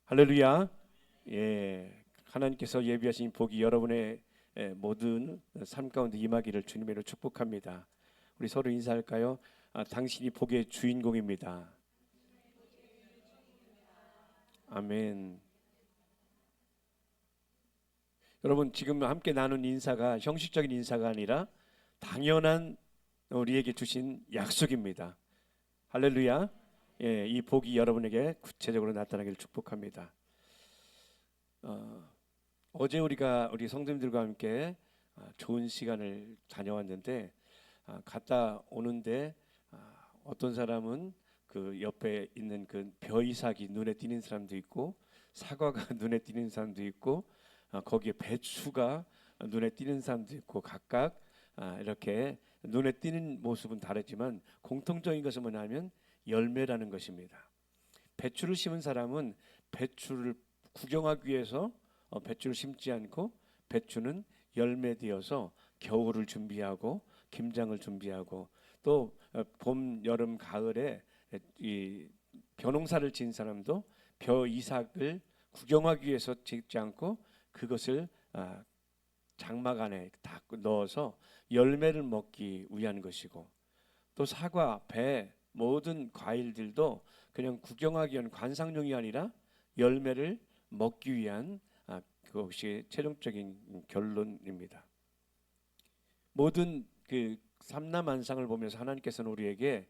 할렐루야. 예, 하나님께서 예비하신 복이 여러분의 모든 삶 가운데 임하기를 주님으로 축복합니다. 우리 서로 인사할까요? 당신이 복의 주인공입니다. 아멘. 여러분, 지금 함께 나눈 인사가 형식적인 인사가 아니라 당연한 우리에게 주신 약속입니다. 할렐루야. 예, 이 복이 여러분에게 구체적으로 나타나기를 축복합니다. 어제 우리 성도님들과 함께 좋은 시간을 다녀왔는데, 갔다 오는데 어떤 사람은 그 옆에 있는 그 벼이삭이 눈에 띄는 사람도 있고, 사과가 눈에 띄는 사람도 있고, 거기에 배추가 눈에 띄는 사람도 있고, 각각 이렇게 눈에 띄는 모습은 다르지만 공통적인 것은 뭐냐면 열매라는 것입니다. 배추를 심은 사람은 배추를 구경하기 위해서 배추를 심지 않고, 배추는 열매되어서 겨울을 준비하고 김장을 준비하고, 또 봄, 여름, 가을에 이 벼농사를 지은 사람도 벼 이삭을 구경하기 위해서 짓지 않고 그것을 장막 안에 다 넣어서 열매를 먹기 위한 것이고, 또 사과, 배, 모든 과일들도 그냥 구경하기 위한 관상용이 아니라 열매를 먹기 위한 그것이 최종적인 결론입니다. 모든 그 삼라만상을 보면서 하나님께서는 우리에게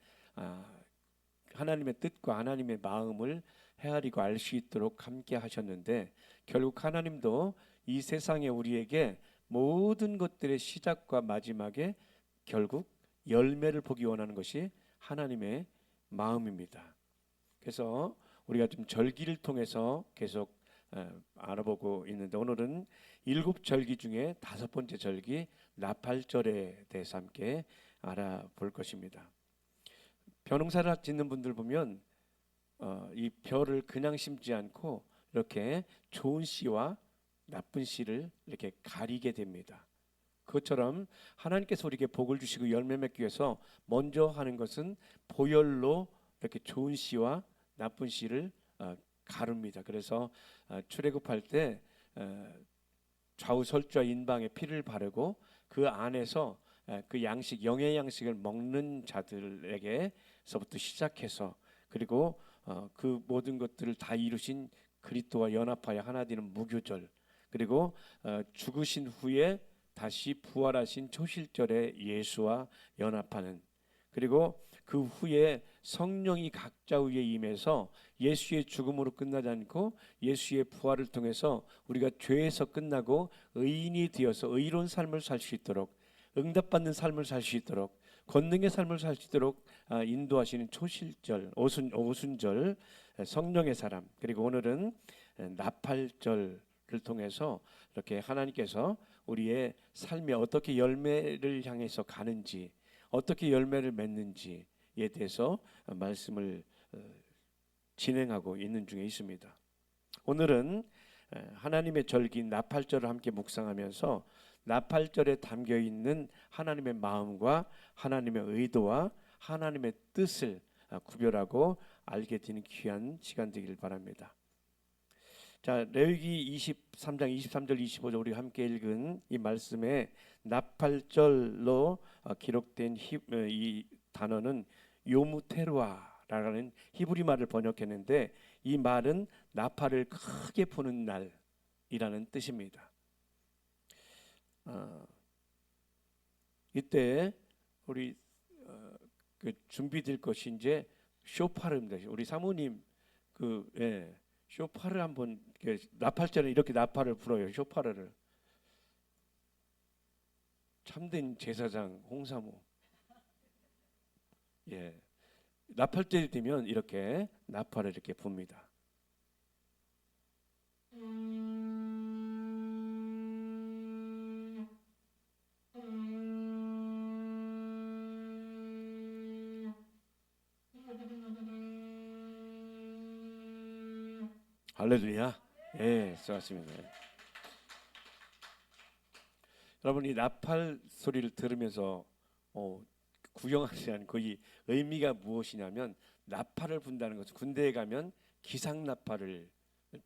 하나님의 뜻과 하나님의 마음을 헤아리고 알 수 있도록 함께 하셨는데, 결국 하나님도 이 세상에 우리에게 모든 것들의 시작과 마지막에 결국 열매를 보기 원하는 것이 하나님의 마음입니다. 그래서 우리가 좀 절기를 통해서 계속 알아보고 있는데, 오늘은 7절기 중에 5번째 절기 나팔절에 대해서 함께 알아볼 것입니다. 벼농사를 짓는 분들 보면 이 벼를 그냥 심지 않고 이렇게 좋은 씨와 나쁜 씨를 이렇게 가리게 됩니다. 그것처럼 하나님께서 우리에게 복을 주시고 열매 맺기 위해서 먼저 하는 것은 보혈로 이렇게 좋은 씨와 나쁜 씨를 가릅니다. 그래서 출애굽할 때 좌우 설주와 인방에 피를 바르고 그 안에서 그 양식, 영의 양식을 먹는 자들에게서부터 시작해서, 그리고 그 모든 것들을 다 이루신 그리스도와 연합하여 하나 되는 무교절, 그리고 죽으신 후에 다시 부활하신 초실절에 예수와 연합하는, 그리고 그 후에 성령이 각자 위에 임해서 예수의 죽음으로 끝나지 않고 예수의 부활을 통해서 우리가 죄에서 끝나고 의인이 되어서 의로운 삶을 살 수 있도록, 응답받는 삶을 살 수 있도록, 권능의 삶을 살 수 있도록 인도하시는 초실절, 오순절, 성령의 사람, 그리고 오늘은 나팔절을 통해서 이렇게 하나님께서 우리의 삶에 어떻게 열매를 향해서 가는지, 어떻게 열매를 맺는지에 대해서 말씀을 진행하고 있는 중에 있습니다. 오늘은 하나님의 절기인 나팔절을 함께 묵상하면서 나팔절에 담겨 있는 하나님의 마음과 하나님의 의도와 하나님의 뜻을 구별하고 알게 되는 귀한 시간 되기를 바랍니다. 자, 레위기 23장 23절 25절 우리 함께 읽은 이 말씀에 나팔절로 기록된 이 단어는 요무테루아라는 히브리 말을 번역했는데, 이 말은 나팔을 크게 부는 날이라는 뜻입니다. 이때 우리 그 준비될 것이 이제 쇼파르입니다. 우리 사모님 쇼파를 한번, 나팔절에 이렇게 나팔을 불어요. 쇼파르를. 참된 제사장 홍사모. 예, 나팔절이 되면 이렇게 나팔을 이렇게 붑니다. 할렐루야. 예, 수고하십니다. 여러분, 이 나팔 소리를 들으면서 구경하지 않고 이 의미가 무엇이냐면, 나팔을 분다는 것은 군대에 가면 기상 나팔을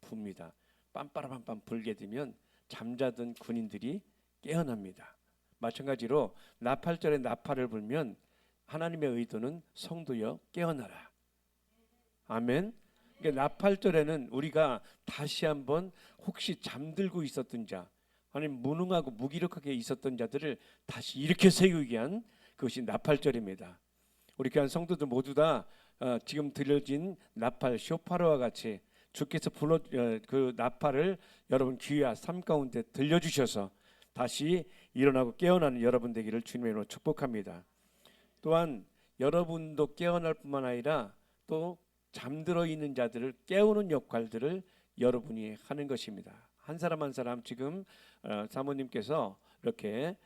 붑니다. 빰빠라빰빰 불게 되면 잠자던 군인들이 깨어납니다. 마찬가지로 나팔절에 나팔을 불면 하나님의 의도는 성도여 깨어나라. 아멘. 그러니까 나팔절에는 우리가 다시 한번 혹시 잠들고 있었던 자, 아니면 무능하고 무기력하게 있었던 자들을 다시 일으켜 세우기 위한 그것이 나팔절입니다. 우리 교회 성도들 모두 다 지금 들려진 나팔 쇼파르와 같이 주께서 불러 그 나팔을 여러분 귀와 삶 가운데 들려주셔서 다시 일어나고 깨어나는 여러분 되기를 주님의 이름으로 축복합니다. 또한 여러분도 깨어날 뿐만 아니라 또 잠들어 있는 자들을 깨우는 역할들을 여러분이 하는 것입니다. 한 사람 한 사람 지금 사모님께서 이렇게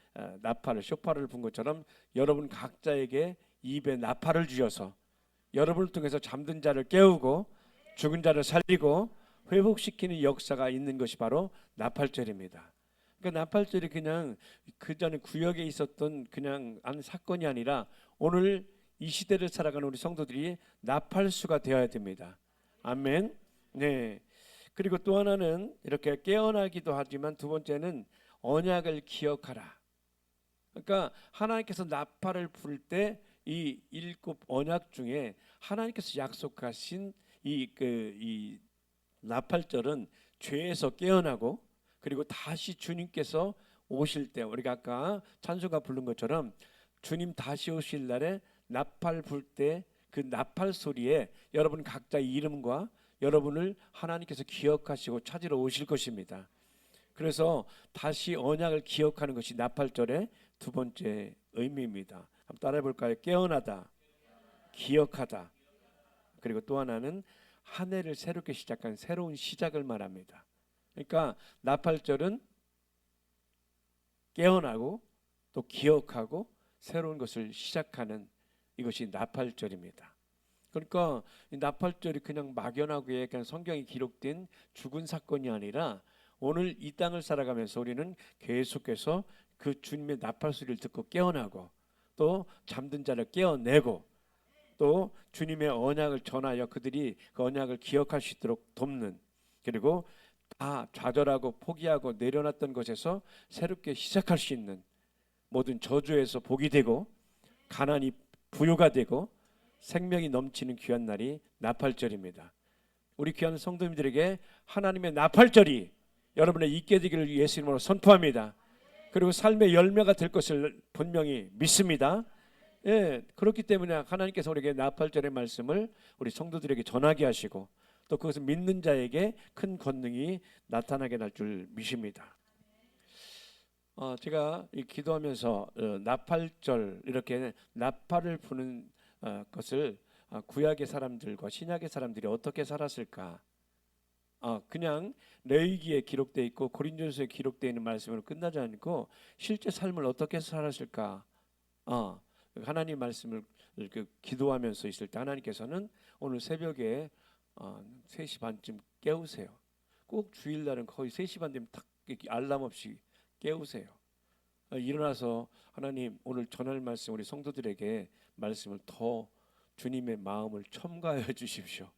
나팔을 쇼파를 분 것처럼 여러분 각자에게 입에 나팔을 주셔서 여러분을 통해서 잠든 자를 깨우고 죽은 자를 살리고 회복시키는 역사가 있는 것이 바로 나팔절입니다. 그러니까 나팔절이 그냥 그 전에 구역에 있었던 그냥 한 사건이 아니라 오늘 이 시대를 살아가는 우리 성도들이 나팔수가 되어야 됩니다. 아멘. 네. 그리고 또 하나는 이렇게 깨어나기도 하지만 두 번째는 언약을 기억하라. 그러니까 하나님께서 나팔을 불 때 이 일곱 언약 중에 하나님께서 약속하신 이 나팔절은 죄에서 깨어나고 그리고 다시 주님께서 오실 때 우리가 아까 찬송가 부른 것처럼 주님 다시 오실 날에 나팔 불 때 그 나팔 소리에 여러분 각자의 이름과 여러분을 하나님께서 기억하시고 찾으러 오실 것입니다. 그래서 다시 언약을 기억하는 것이 나팔절의 두 번째 의미입니다. 한번 따라해 볼까요? 깨어나다, 기억하다. 그리고 또 하나는 한 해를 새롭게 시작한 새로운 시작을 말합니다. 그러니까 나팔절은 깨어나고 또 기억하고 새로운 것을 시작하는 이것이 나팔절입니다. 그러니까 이 나팔절이 그냥 막연하게 그냥 성경에 기록된 죽은 사건이 아니라 오늘 이 땅을 살아가면서 우리는 계속해서 그 주님의 나팔 소리를 듣고 깨어나고 또 잠든 자를 깨어내고 또 주님의 언약을 전하여 그들이 그 언약을 기억할 수 있도록 돕는, 그리고 다 좌절하고 포기하고 내려놨던 것에서 새롭게 시작할 수 있는, 모든 저주에서 복이 되고 가난이 부유가 되고 생명이 넘치는 귀한 날이 나팔절입니다. 우리 귀한 성도님들에게 하나님의 나팔절이 여러분의 있게 되기를 예수 이름으로 선포합니다. 그리고 삶의 열매가 될 것을 분명히 믿습니다. 예, 그렇기 때문에 하나님께서 우리에게 나팔절의 말씀을 우리 성도들에게 전하게 하시고 또 그것을 믿는 자에게 큰 권능이 나타나게 날 줄 믿습니다. 제가 기도하면서 나팔절 이렇게 나팔을 부는 것을 구약의 사람들과 신약의 사람들이 어떻게 살았을까? 그냥 레위기에 기록되어 있고 고린도전서에 기록되어 있는 말씀으로 끝나지 않고 실제 삶을 어떻게 살았을까? 하나님 말씀을 기도하면서 있을 때 하나님께서는 오늘 새벽에 3시 반쯤 깨우세요. 꼭 주일날은 거의 3시 반 되면 탁 알람 없이 깨우세요. 일어나서 하나님 오늘 전할 말씀 우리 성도들에게 말씀을 더 주님의 마음을 첨가해 주십시오.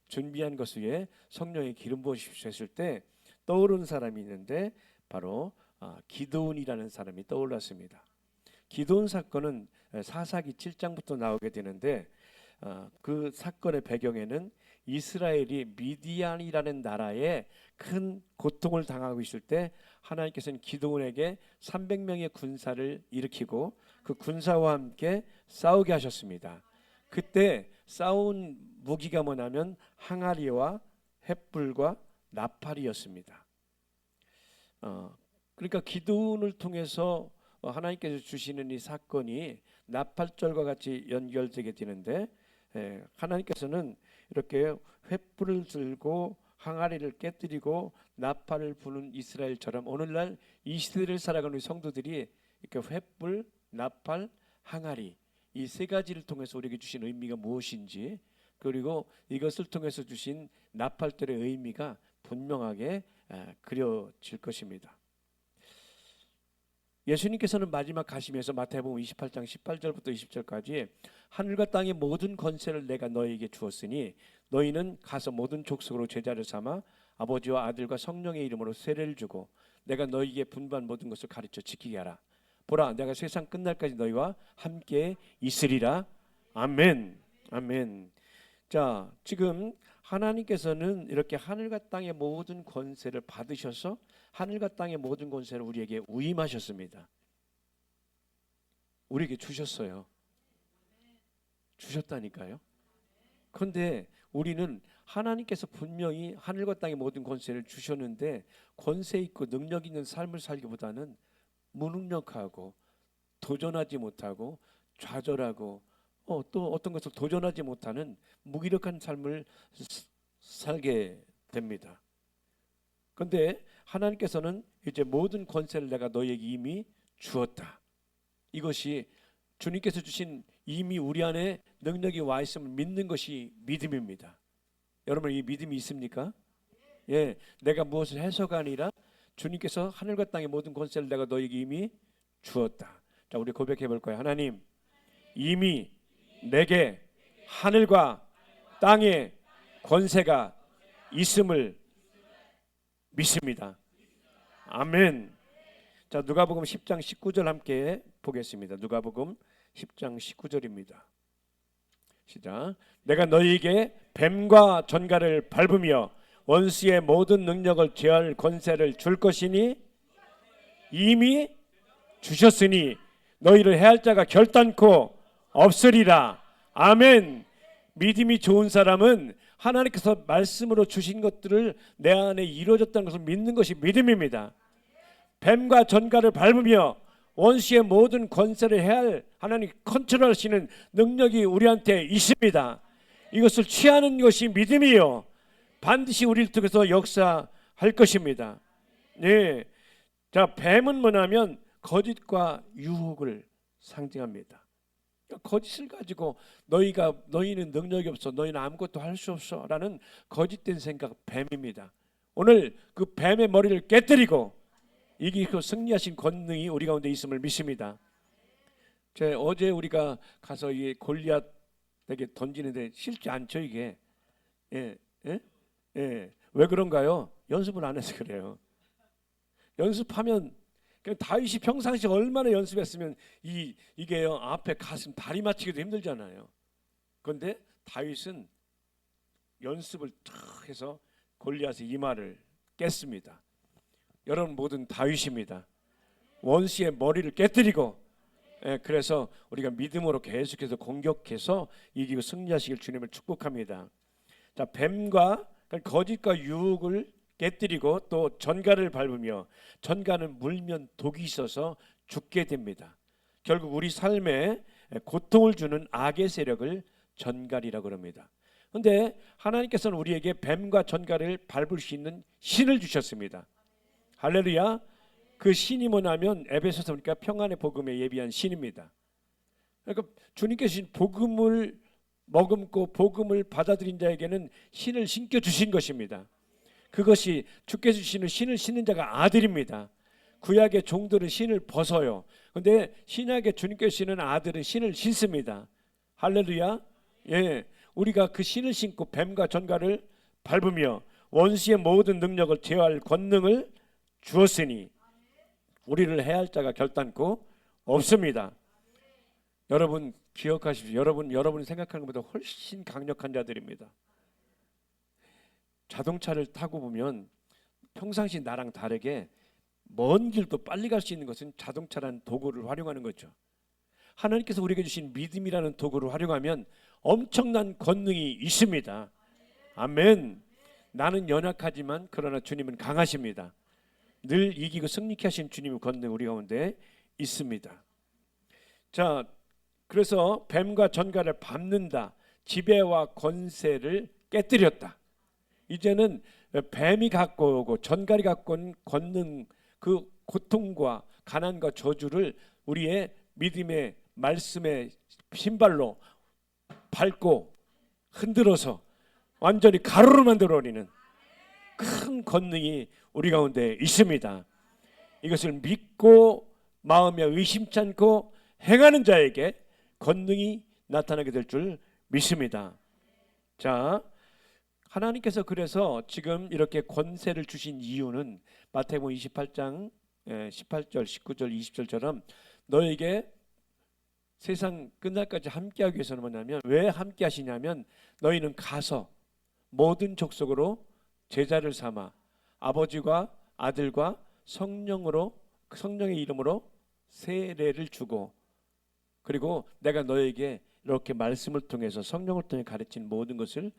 준비한 것 위에 성령의 기름 부으십시오 했을 때 떠오르는 사람이 있는데 바로 기드온이라는 사람이 떠올랐습니다. 기드온 사건은 사사기 7장부터 나오게 되는데 그 사건의 배경에는 이스라엘이 미디안이라는 나라에 큰 고통을 당하고 있을 때 하나님께서는 기드온에게 300명의 군사를 일으키고 그 군사와 함께 싸우게 하셨습니다. 그때 싸운 무기가 뭐냐면 항아리와 횃불과 나팔이었습니다. 그러니까 기드온을 통해서 하나님께서 주시는 이 사건이 나팔절과 같이 연결되게 되는데 하나님께서는 이렇게 횃불을 들고 항아리를 깨뜨리고 나팔을 부는 이스라엘처럼 오늘날 이 시대를 살아가는 우리 성도들이 이렇게 횃불, 나팔, 항아리 이 세 가지를 통해서 우리에게 주신 의미가 무엇인지, 그리고 이것을 통해서 주신 나팔절의 의미가 분명하게 그려질 것입니다. 예수님께서는 마지막 가시면서 마태복음 28장 18절부터 20절까지 하늘과 땅의 모든 권세를 내가 너에게 주었으니 너희는 가서 모든 족속으로 제자를 삼아 아버지와 아들과 성령의 이름으로 세례를 주고 내가 너희에게 분부한 모든 것을 가르쳐 지키게 하라. 보라, 내가 세상 끝날까지 너희와 함께 있으리라. 아멘. 아멘. 자, 지금 하나님께서는 이렇게 하늘과 땅의 모든 권세를 받으셔서 하늘과 땅의 모든 권세를 우리에게 위임하셨습니다. 우리에게 주셨어요. 주셨다니까요. 그런데 우리는 하나님께서 분명히 하늘과 땅의 모든 권세를 주셨는데 권세 있고 능력 있는 삶을 살기보다는 무능력하고 도전하지 못하고 좌절하고 또 어떤 것을 도전하지 못하는 무기력한 삶을 살게 됩니다. 그런데 하나님께서는 이제 모든 권세를 내가 너희에게 이미 주었다. 이것이 주님께서 주신 이미 우리 안에 능력이 와 있음을 믿는 것이 믿음입니다. 여러분, 이 믿음이 있습니까? 예, 내가 무엇을 해서가 아니라 주님께서 하늘과 땅의 모든 권세를 내가 너희에게 이미 주었다. 자, 우리 고백해 볼 거예요. 하나님, 이미 내게 하늘과 땅의 권세가 있음을 믿습니다. 아멘. 자, 누가복음 10장 19절 함께 보겠습니다. 누가복음 10장 19절입니다. 시작. 내가 너희에게 뱀과 전갈을 밟으며 원수의 모든 능력을 제할 권세를 줄 것이니 이미 주셨으니 너희를 해할 자가 결단코 없으리라. 아멘. 믿음이 좋은 사람은 하나님께서 말씀으로 주신 것들을 내 안에 이루어졌다는 것을 믿는 것이 믿음입니다. 뱀과 전갈을 밟으며 원수의 모든 권세를 해할 하나님 컨트롤하시는 능력이 우리한테 있습니다. 이것을 취하는 것이 믿음이요. 반드시 우리를 통해서 역사할 것입니다. 네. 자, 뱀은 뭐냐면 거짓과 유혹을 상징합니다. 거짓을 가지고 너희는 능력이 없어, 너희는 아무것도 할 수 없어 라는 거짓된 생각, 뱀입니다. 오늘 그 뱀의 머리를 깨뜨리고 이기고 승리하신 권능이 우리 가운데 있음을 믿습니다. 어제 우리가 가서 이 골리앗에게 던지는데 쉽지 않죠, 이게. 예, 예, 예. 왜 그런가요? 연습을 안 해서 그래요. 연습하면 그냥 다윗이 평상시 얼마나 연습했으면 이게요 앞에 가슴 다리 맞추기도 힘들잖아요. 그런데 다윗은 연습을 탁 해서 골리앗의 이마를 깼습니다. 여러분 모든 다윗입니다. 원수의 머리를 깨뜨리고 그래서 우리가 믿음으로 계속해서 공격해서 이기고 승리하시길 주님을 축복합니다. 자, 뱀과 거짓과 유혹을 깨뜨리고 또 전갈을 밟으며 전갈은 물면 독이 있어서 죽게 됩니다. 결국 우리 삶에 고통을 주는 악의 세력을 전갈이라고 합니다. 그런데 하나님께서는 우리에게 뱀과 전갈을 밟을 수 있는 신을 주셨습니다. 할렐루야. 그 신이 뭐냐면 에베소서 보니까 평안의 복음에 예비한 신입니다. 그러니까 주님께서 주신 복음을 머금고 복음을 받아들인 자에게는 신을 신겨 주신 것입니다. 그것이 주께서 주시는 신을 신는 자가 아들입니다. 구약의 종들은 신을 벗어요. 그런데 신약의 주님께서 주시는 아들은 신을 신습니다. 할렐루야. 예, 우리가 그 신을 신고 뱀과 전갈을 밟으며 원수의 모든 능력을 제어할 권능을 주었으니 우리를 해할 자가 결단코 없습니다. 여러분 기억하십시오. 여러분이 생각하는 것보다 훨씬 강력한 자들입니다. 자동차를 타고 보면 평상시 나랑 다르게 먼 길도 빨리 갈 수 있는 것은 자동차라는 도구를 활용하는 거죠. 하나님께서 우리에게 주신 믿음이라는 도구를 활용하면 엄청난 권능이 있습니다. 아멘. 나는 연약하지만 그러나 주님은 강하십니다. 늘 이기고 승리케 하신 주님의 권능 우리 가운데 있습니다. 자, 그래서 뱀과 전갈을 밟는다. 지배와 권세를 깨뜨렸다. 이제는 뱀이 갖고 오고 전갈이 갖고 온 권능, 그 고통과 가난과 저주를 우리의 믿음의 말씀의 신발로 밟고 흔들어서 완전히 가루로 만들어버리는 큰 권능이 우리 가운데 있습니다. 이것을 믿고 마음에 의심치 않고 행하는 자에게 권능이 나타나게 될 줄 믿습니다. 자, 하나님께서 그래서 지금 이렇게 권세를 주신 이유는 마태복음 28장 18절, 19절, 20절처럼 너에게 세상 끝날까지 함께하기 위해서는 뭐냐면, 왜 함께 하시냐면 너희는 가서 모든 족속으로 제자를 삼아 아버지와 아들과 성령의 이름으로 세례를 주고, 그리고 내가 너에게 이렇게 말씀을 통해서 성령을 통해 가르친 모든 것을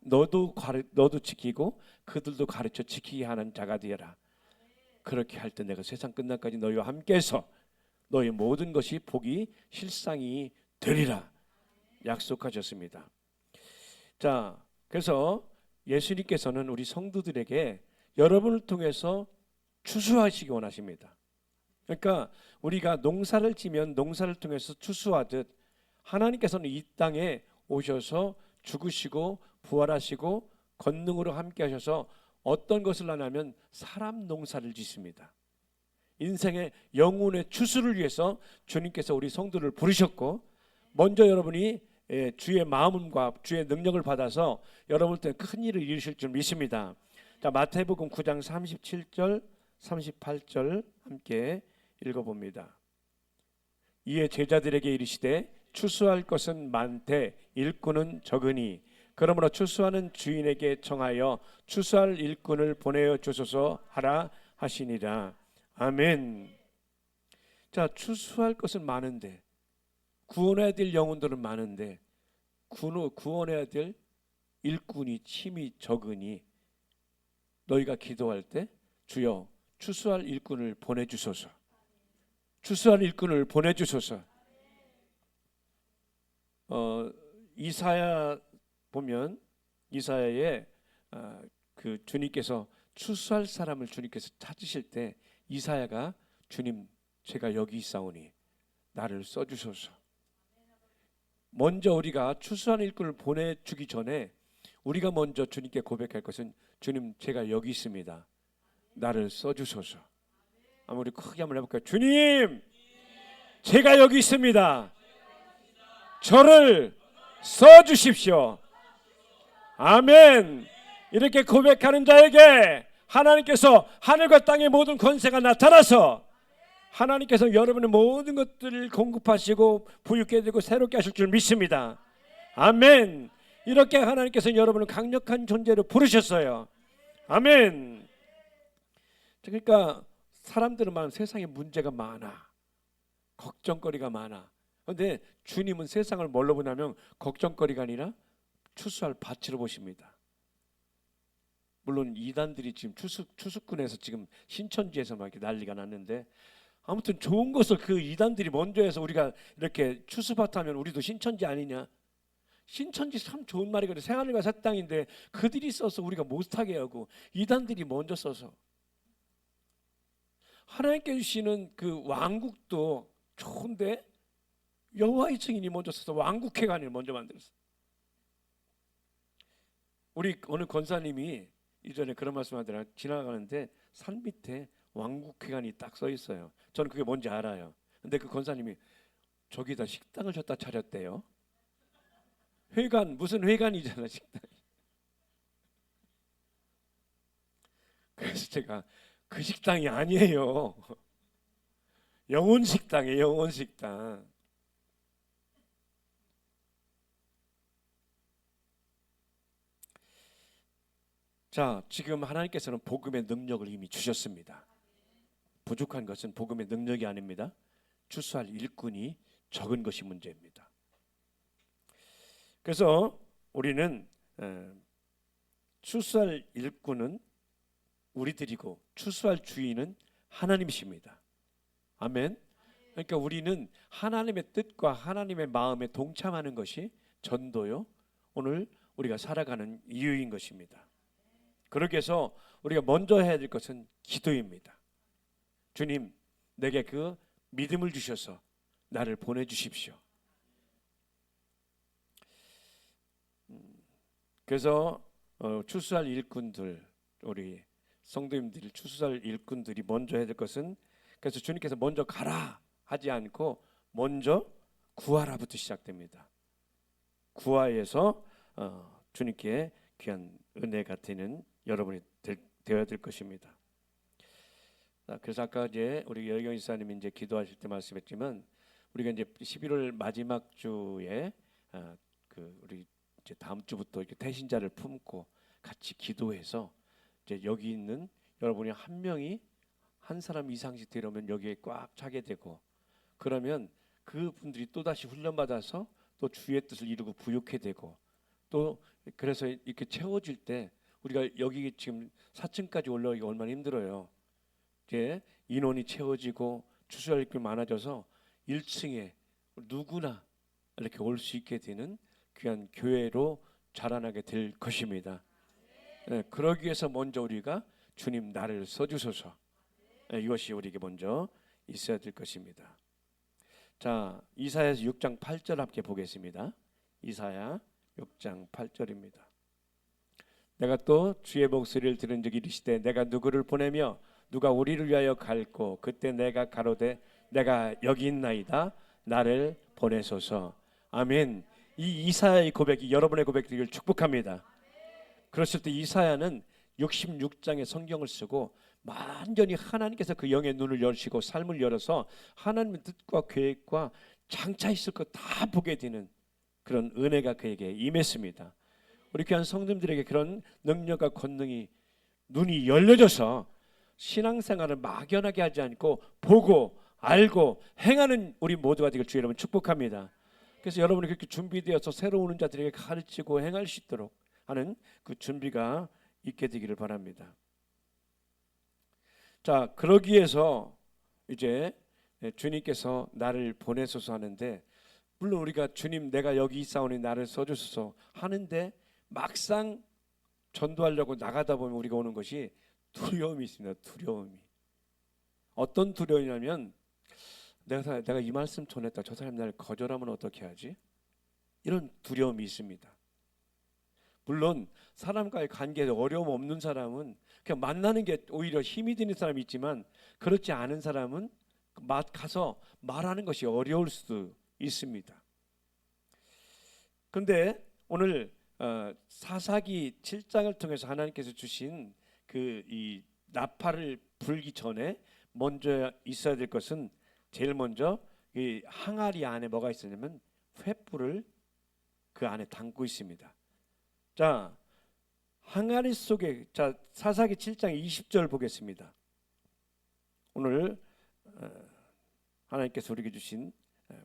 너도 지키고 그들도 가르쳐 지키게 하는 자가 되어라. 그렇게 할 때 내가 세상 끝날까지 너희와 함께해서 너희 모든 것이 복이 실상이 되리라 약속하셨습니다. 자, 그래서 예수님께서는 우리 성도들에게 여러분을 통해서 추수하시기 원하십니다. 그러니까 우리가 농사를 지면 농사를 통해서 추수하듯 하나님께서는 이 땅에 오셔서 죽으시고 부활하시고 권능으로 함께 하셔서 어떤 것을 하냐면 사람 농사를 짓습니다. 인생의 영혼의 추수를 위해서 주님께서 우리 성도를 부르셨고, 먼저 여러분이 주의 마음과 주의 능력을 받아서 여러분 때문에 큰 일을 이루실 줄 믿습니다. 자, 마태복음 9장 37절 38절 함께 읽어봅니다. 이에 제자들에게 이르시되 추수할 것은 많되 일꾼은 적으니 그러므로 추수하는 주인에게 청하여 추수할 일꾼을 보내어 주소서 하라 하시니라. 아멘. 자, 추수할 것은 많은데, 구원해야 될 영혼들은 많은데 구원해야 될 일꾼이 침이 적으니 너희가 기도할 때 주여 추수할 일꾼을 보내주소서, 추수할 일꾼을 보내주소서. 이사야 보면 이사야에 그 주님께서 추수할 사람을 주님께서 찾으실 때 이사야가 주님 제가 여기 있사오니 나를 써주소서. 먼저 우리가 추수한 일꾼을 보내주기 전에 우리가 먼저 주님께 고백할 것은 주님 제가 여기 있습니다. 나를 써주소서. 우리 크게 한번 해볼까요? 주님 제가 여기 있습니다. 저를 써주십시오. 아멘. 이렇게 고백하는 자에게 하나님께서 하늘과 땅의 모든 권세가 나타나서 하나님께서 여러분의 모든 것들을 공급하시고 부유케 되고 새롭게 하실 줄 믿습니다. 아멘. 이렇게 하나님께서 여러분을 강력한 존재로 부르셨어요. 아멘. 그러니까 사람들은 말하면 세상에 문제가 많아, 걱정거리가 많아. 그런데 주님은 세상을 뭘로 보냐면 걱정거리가 아니라 추수할 밭으로 보십니다. 물론 이단들이 지금 추수꾼에서 지금 신천지에서 막 이렇게 난리가 났는데, 아무튼 좋은 것을 그 이단들이 먼저 해서 우리가 이렇게 추수밭하면 우리도 신천지 아니냐? 신천지 참 좋은 말이거든요. 새하늘과 새 땅인데 그들이 써서 우리가 못하게 하고 이단들이 먼저 써서. 하나님께 주시는 그 왕국도 좋은데 여호와의 증인이 먼저 써서 왕국회관을 먼저 만들었어. 우리 어느 권사님이 이전에 그런 말씀하더라. 지나가는데 산 밑에 왕국회관이 딱 써 있어요. 저는 그게 뭔지 알아요. 근데 그 권사님이 저기다 식당을 줬다 차렸대요. 회관, 무슨 회관이잖아, 식당. 그래서 제가 그 식당이 아니에요. 영혼 식당이에요, 영혼 식당. 자, 지금 하나님께서는 복음의 능력을 이미 주셨습니다. 부족한 것은 복음의 능력이 아닙니다. 추수할 일꾼이 적은 것이 문제입니다. 그래서 우리는 추수할 일꾼은 우리들이고 추수할 주인은 하나님이십니다. 아멘. 그러니까 우리는 하나님의 뜻과 하나님의 마음에 동참하는 것이 전도요, 오늘 우리가 살아가는 이유인 것입니다. 그렇게 해서 우리가 먼저 해야 될 것은 기도입니다. 주님, 내게 그 믿음을 주셔서 나를 보내주십시오. 그래서 추수할 일꾼들, 우리 성도님들이 추수할 일꾼들이 먼저 해야 될 것은, 그래서 주님께서 먼저 가라 하지 않고 먼저 구하라부터 시작됩니다. 구하에서 주님께 귀한 은혜가 되는 여러분이 되어야 될 것입니다. 그래서 아까 이제 우리 여경 이사님이 이제 기도하실 때 말씀했지만 우리가 이제 11월 마지막 주에 우리 이제 다음 주부터 이렇게 태신자를 품고 같이 기도해서 이제 여기 있는 여러분이 한 명이 한 사람 이상씩 되려면 여기에 꽉 차게 되고, 그러면 그분들이 또 다시 훈련받아서 또 주의 뜻을 이루고 부욕해 되고, 또 그래서 이렇게 채워질 때 우리가 여기 지금 4층까지 올라오기 얼마나 힘들어요. 이제 인원이 채워지고 추수할 게 많아져서 1층에 누구나 이렇게 올 수 있게 되는 귀한 교회로 자라나게 될 것입니다. 그러기 위해서 먼저 우리가 주님 나를 써주소서, 이것이 우리에게 먼저 있어야 될 것입니다. 자, 이사야서 6장 8절 함께 보겠습니다. 이사야 6장 8절입니다. 내가 또 주의 목소리를 들은 적이 이르시되 내가 누구를 보내며 누가 우리를 위하여 갈고, 그때 내가 가로되 내가 여기 있나이다, 나를 보내소서. 아멘. 이 이사야의 고백이 여러분의 고백되기를 축복합니다. 그랬을 때 이사야는 66장의 성경을 쓰고 완전히 하나님께서 그 영의 눈을 여시고 삶을 열어서 하나님의 뜻과 계획과 장차 있을 것 다 보게 되는 그런 은혜가 그에게 임했습니다. 우리 귀한 성도들에게 그런 능력과 권능이 눈이 열려져서 신앙생활을 막연하게 하지 않고 보고 알고 행하는 우리 모두가 되길 주의 이름으로 축복합니다. 그래서 여러분이 그렇게 준비되어서 새로 오는 자들에게 가르치고 행할 수 있도록 하는 그 준비가 있게 되기를 바랍니다. 자, 그러기 위해서 이제 주님께서 나를 보내소서 하는데, 물론 우리가 주님 내가 여기 있사오니 나를 써주소서 하는데 막상 전도하려고 나가다 보면 우리가 오는 것이 두려움이 있습니다. 두려움이. 어떤 두려움이냐면 내가 이 말씀 전했다, 저 사람이 나를 거절하면 어떻게 하지? 이런 두려움이 있습니다. 물론 사람과의 관계에 어려움 없는 사람은 그냥 만나는 게 오히려 힘이 되는 사람이 있지만, 그렇지 않은 사람은 가서 말하는 것이 어려울 수도 있습니다. 그런데 오늘 사사기 7장을 통해서 하나님께서 주신 이 나팔을 불기 전에 먼저 있어야 될 것은, 제일 먼저 이 항아리 안에 뭐가 있었냐면 횃불을 그 안에 담고 있습니다. 자, 항아리 속에, 자, 사사기 7장 20절 보겠습니다. 오늘 하나님께서 우리에게 주신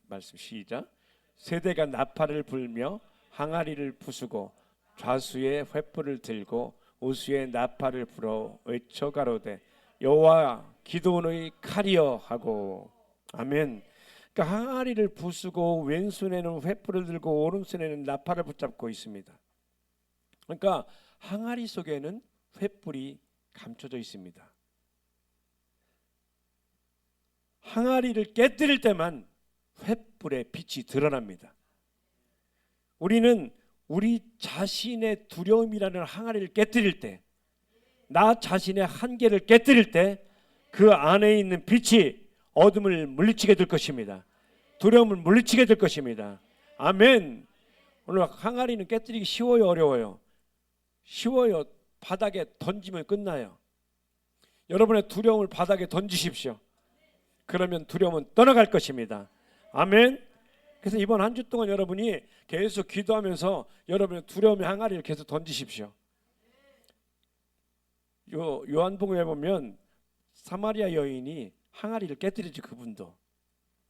말씀 시작. 세대가 나팔을 불며 항아리를 부수고 좌수에 횃불을 들고 우수에 나팔을 불어 외쳐 가로되 여호와 기드온의 칼이여 하고. 아멘. 그러니까 항아리를 부수고 왼손에는 횃불을 들고 오른손에는 나팔을 붙잡고 있습니다. 그러니까 항아리 속에는 횃불이 감춰져 있습니다. 항아리를 깨뜨릴 때만 횃불의 빛이 드러납니다. 우리는 우리 자신의 두려움이라는 항아리를 깨뜨릴 때, 나 자신의 한계를 깨뜨릴 때 그 안에 있는 빛이 어둠을 물리치게 될 것입니다. 두려움을 물리치게 될 것입니다. 아멘. 오늘 항아리는 깨뜨리기 쉬워요, 어려워요? 쉬워요. 바닥에 던지면 끝나요. 여러분의 두려움을 바닥에 던지십시오. 그러면 두려움은 떠나갈 것입니다. 아멘. 그래서 이번 한 주 동안 여러분이 계속 기도하면서 여러분의 두려움의 항아리를 계속 던지십시오. 요한복음에 보면 사마리아 여인이 항아리를 깨뜨리지. 그분도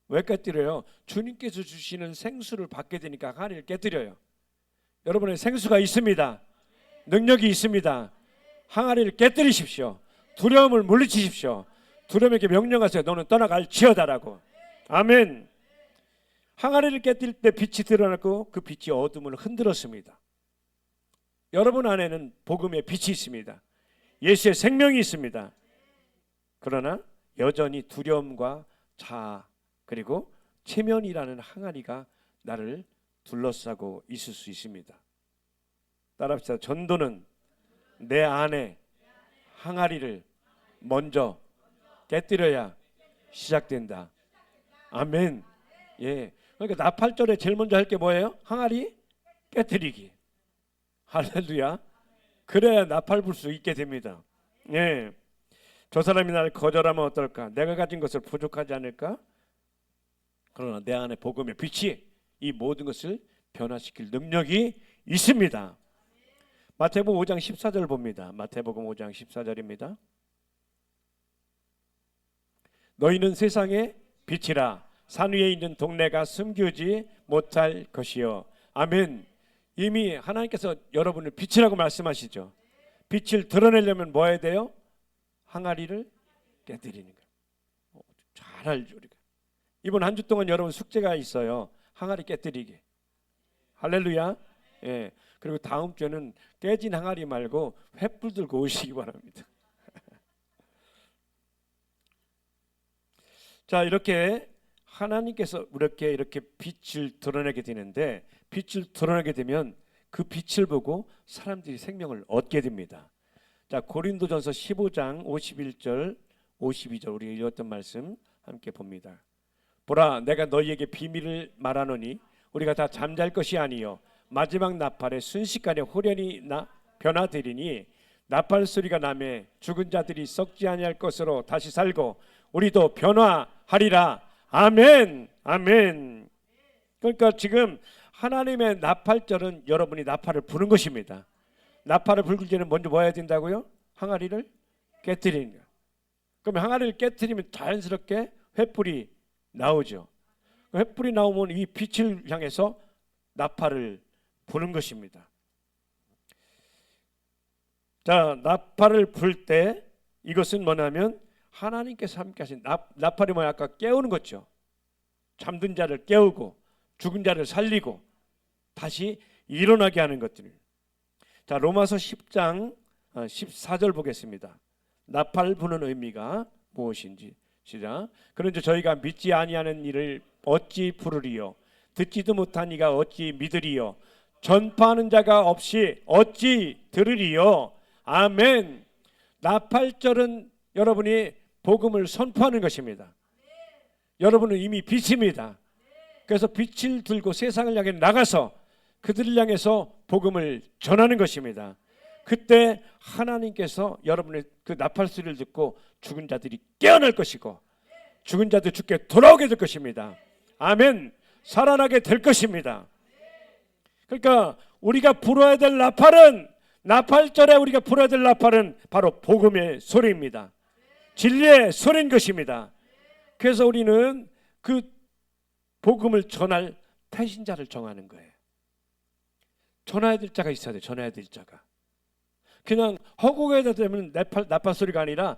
왜 깨뜨려요? 주님께서 주시는 생수를 받게 되니까 항아리를 깨뜨려요. 여러분의 생수가 있습니다. 능력이 있습니다. 항아리를 깨뜨리십시오. 두려움을 물리치십시오. 두려움에게 명령하세요. 너는 떠나갈지어다라고. 아멘. 항아리를 깨뜨릴 때 빛이 드러났고 그 빛이 어둠을 흔들었습니다. 여러분 안에는 복음의 빛이 있습니다. 예수의 생명이 있습니다. 그러나 여전히 두려움과 자아 그리고 체면이라는 항아리가 나를 둘러싸고 있을 수 있습니다. 따라합시다. 전도는 내 안에 항아리를 먼저 깨뜨려야 시작된다. 아멘. 예. 그러니까 나팔절에 제일 먼저 할 게 뭐예요? 항아리 깨뜨리기. 할렐루야. 그래야 나팔 불 수 있게 됩니다. 예. 저 사람이 나를 거절하면 어떨까? 내가 가진 것을 부족하지 않을까? 그러나 내 안에 복음의 빛이 이 모든 것을 변화시킬 능력이 있습니다. 마태복음 5장 14절 봅니다. 마태복음 5장 14절입니다. 너희는 세상의 빛이라. 산 위에 있는 동네가 숨기지 못할 것이요. 아멘. 이미 하나님께서 여러분을 빛이라고 말씀하시죠. 빛을 드러내려면 뭐 해야 돼요? 항아리를 깨뜨리는 거예요. 잘 알죠 우리가. 이번 한 주 동안 여러분 숙제가 있어요. 항아리 깨뜨리기. 할렐루야. 예. 그리고 다음 주에는 깨진 항아리 말고 횃불 들고 오시기 바랍니다. 자, 이렇게 하나님께서 이렇게 빛을 드러내게 되는데, 빛을 드러내게 되면 그 빛을 보고 사람들이 생명을 얻게 됩니다. 자, 고린도전서 15장 51절 52절 우리 읽었던 말씀 함께 봅니다. 보라, 내가 너희에게 비밀을 말하노니 우리가 다 잠잘 것이 아니요 마지막 나팔에 순식간에 호련히 변화되리니 나팔 소리가 나매 죽은 자들이 썩지 아니할 것으로 다시 살고 우리도 변화하리라. 아멘. 아멘. 그러니까 지금 하나님의 나팔절은 여러분이 나팔을 부는 것입니다. 나팔을 불기 전에 먼저 뭐 해야 된다고요? 항아리를 깨뜨리는 거예요. 그럼 항아리를 깨뜨리면 자연스럽게 횃불이 나오죠. 횃불이 나오면 이 빛을 향해서 나팔을 부는 것입니다. 자, 나팔을 불 때 이것은 뭐냐면 하나님께서 함께 하신 나팔이 뭐야? 아까 깨우는 거죠. 잠든 자를 깨우고 죽은 자를 살리고 다시 일어나게 하는 것들. 자, 로마서 10장 14절 보겠습니다. 나팔 부는 의미가 무엇인지. 시작. 그런즉 저희가 믿지 아니하는 일을 어찌 부르리요? 듣지도 못한 이가 어찌 믿으리요? 전파하는 자가 없이 어찌 들으리요? 아멘. 나팔절은 여러분이 복음을 선포하는 것입니다. 여러분은 이미 빛입니다. 그래서 빛을 들고 세상을 향해 나가서 그들을 향해서 복음을 전하는 것입니다. 그때 하나님께서 여러분의 그 나팔 소리를 듣고 죽은 자들이 깨어날 것이고 죽은 자들 주께 돌아오게 될 것입니다. 아멘. 살아나게 될 것입니다. 그러니까 우리가 불어야 될 나팔은, 나팔절에 우리가 불어야 될 나팔은 바로 복음의 소리입니다. 진리의 소리인 것입니다. 그래서 우리는 그 복음을 전할 태신자를 정하는 거예요. 전해야 될 자가 있어야 돼요. 전해야 될 자가. 그냥 허공에다 대면 나팔 소리가 아니라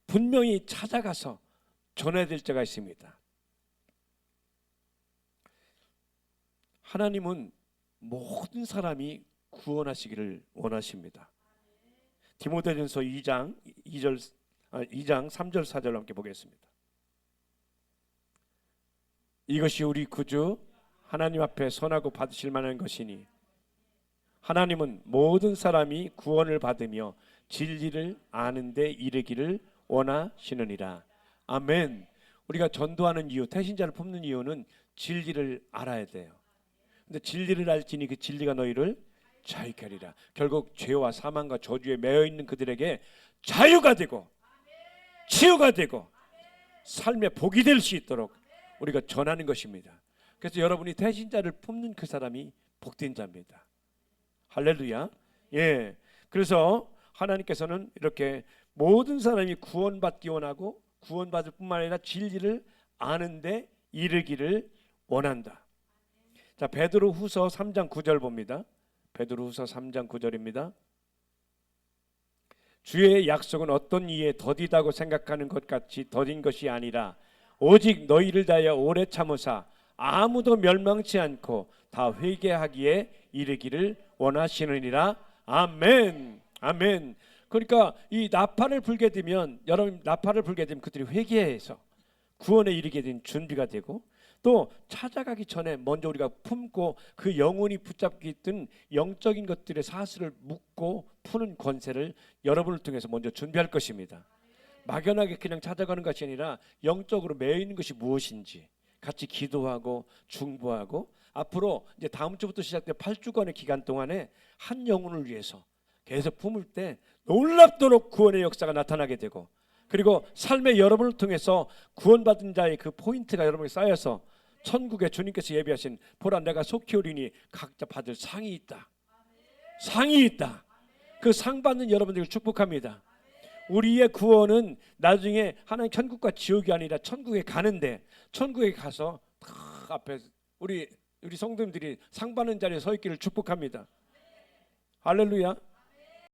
분명히 찾아가서 전해야 될 자가 있습니다. 하나님은 모든 사람이 구원하시기를 원하십니다. 디모데전서 2장 3절 4절 함께 보겠습니다. 이것이 우리 구주 하나님 앞에 선하고 받으실 만한 것이니 하나님은 모든 사람이 구원을 받으며 진리를 아는 데 이르기를 원하시느니라. 아멘. 우리가 전도하는 이유, 태신자를 뽑는 이유는 진리를 알아야 돼요. 근데 진리를 알지니 그 진리가 너희를 자유케 하리라. 결국 죄와 사망과 저주에 매여 있는 그들에게 자유가 되고 치유가 되고 삶의 복이 될 수 있도록 우리가 전하는 것입니다. 그래서 여러분이 태신자를 뽑는 그 사람이 복된 자입니다. 할렐루야. 예. 그래서 하나님께서는 이렇게 모든 사람이 구원받기 원하고 구원받을 뿐만 아니라 진리를 아는데 이르기를 원한다. 자, 베드로후서 3장 9절 봅니다. 베드로후서 3장 9절입니다. 주의 약속은 어떤 이에 더디다고 생각하는 것 같이 더딘 것이 아니라 오직 너희를 다하여 오래 참으사 아무도 멸망치 않고 다 회개하기에 이르기를 원하시느니라. 아멘. 아멘. 그러니까 이 나팔을 불게 되면 여러분 나팔을 불게 되면 그들이 회개해서 구원에 이르게 된 준비가 되고 또 찾아가기 전에 먼저 우리가 품고 그 영혼이 붙잡기 있던 영적인 것들의 사슬을 묶고 푸는 권세를 여러분을 통해서 먼저 준비할 것입니다. 막연하게 그냥 찾아가는 것이 아니라 영적으로 매여 있는 것이 무엇인지 같이 기도하고 중보하고 앞으로 이제 다음 주부터 시작된 8주간의 기간 동안에 한 영혼을 위해서 계속 품을 때 놀랍도록 구원의 역사가 나타나게 되고, 그리고 삶의 여러분을 통해서 구원받은 자의 그 포인트가 여러분에게 쌓여서 천국에 주님께서 예비하신 보라 내가 속히 오리니 각자 받을 상이 있다. 상이 있다. 그 상 받는 여러분들을 축복합니다. 우리의 구원은 나중에 하나님 천국과 지옥이 아니라 천국에 가는데, 천국에 가서 딱 앞에 우리 성도님들이 상 받는 자리에 서 있기를 축복합니다. 할렐루야.